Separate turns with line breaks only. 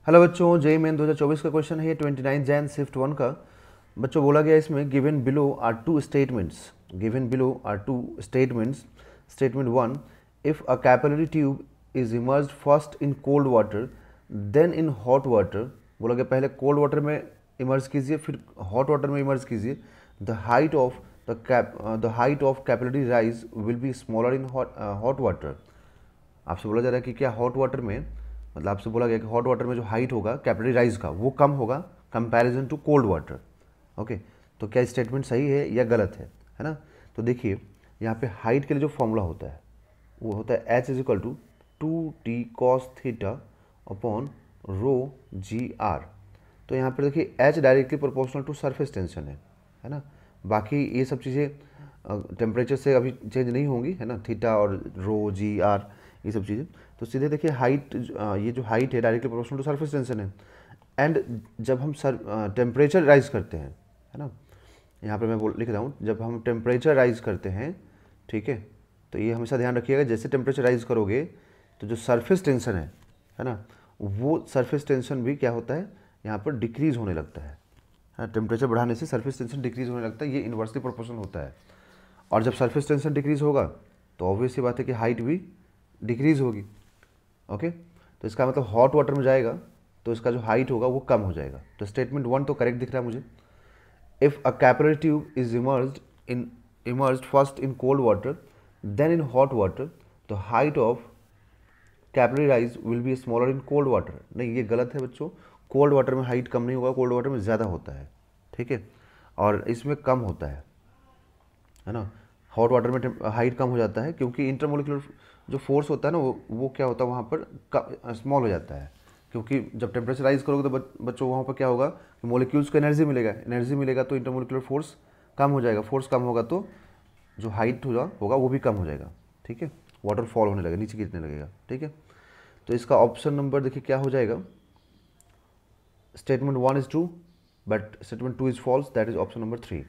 Hello बच्चों, JEE main 2024 का question है ये 29 जैन शिफ्ट 1 का। बच्चों बोला गया इसमें given below are two statements. Statement 1, if a capillary tube is immersed first in cold water then in hot water. बोला गया पहले कोल्ड वाटर में इमर्ज कीजिए, फिर हॉट वाटर में इमर्ज कीजिए। The height of capillary rise will be smaller in hot water. आपसे बोला जा रहा है कि क्या हॉट वाटर में, मतलब आपसे बोला गया कि हॉट वाटर में जो हाइट होगा कैपिलरी राइज का वो कम होगा comparison to cold water. Okay, तो क्या स्टेटमेंट सही है या गलत है ना। तो देखिए यहाँ पे हाइट के लिए जो फॉर्मूला होता है वो होता है h is equal to 2t cos theta upon rho g r. तो यहाँ पर देखिए h directly proportional to surface tension है ना। बाकी ये सब चीज़ें टेम्परेचर से अभी चेंज नहीं होंगी, है ना, थीटा और रो जी आर ये सब चीज़ें। तो सीधे देखिए हाइट, ये जो हाइट है directly proportional to surface tension है। एंड जब हम टेम्परेचर राइज करते हैं, है ना, यहाँ पर मैं लिख रहा हूँ, जब हम टेम्परेचर राइज करते हैं, ठीक है, तो ये हमेशा ध्यान रखिएगा, जैसे टेम्परेचर राइज करोगे तो जो सरफेस टेंशन है ना, वो सरफेस टेंशन भी क्या होता है यहाँ पर डिक्रीज होने लगता है। टेम्परेचर बढ़ाने से सरफेस टेंशन डिक्रीज होने लगता है, ये इन्वर्सली प्रोपोर्शनल होता है। और जब सरफेस टेंशन डिक्रीज होगा तो ऑब्वियस सी बात है कि हाइट भी डिक्रीज होगी। ओके, तो इसका मतलब हॉट वाटर में जाएगा तो इसका जो हाइट होगा वो कम हो जाएगा। तो स्टेटमेंट 1 तो करेक्ट दिख रहा है मुझे। If a capillary tube is immersed first in cold water then in hot water, the height of capillary rise will be smaller in cold water. नहीं, ये गलत है बच्चों। कोल्ड वाटर में हाइट कम नहीं होगा, कोल्ड वाटर में ज़्यादा होता है, ठीक है, और इसमें कम होता है ना। हॉट वाटर में हाइट कम हो जाता है क्योंकि इंटरमोलिकुलर जो फोर्स होता है ना वो क्या होता है वहाँ पर स्मॉल हो जाता है। क्योंकि जब टेम्परेचर राइज करोगे तो बच्चों वहाँ पर क्या होगा कि मोलिक्यूल्स को एनर्जी मिलेगा तो इंटरमोलिकुलर फोर्स कम हो जाएगा। फोर्स कम होगा तो जो हाइट होगा वो भी कम हो जाएगा, ठीक है, वाटर फॉल होने लगेगा, नीचे गिरने लगेगा, ठीक है। तो इसका ऑप्शन नंबर देखिए क्या हो जाएगा। Statement 1 is true but statement 2 is false, that is option number 3।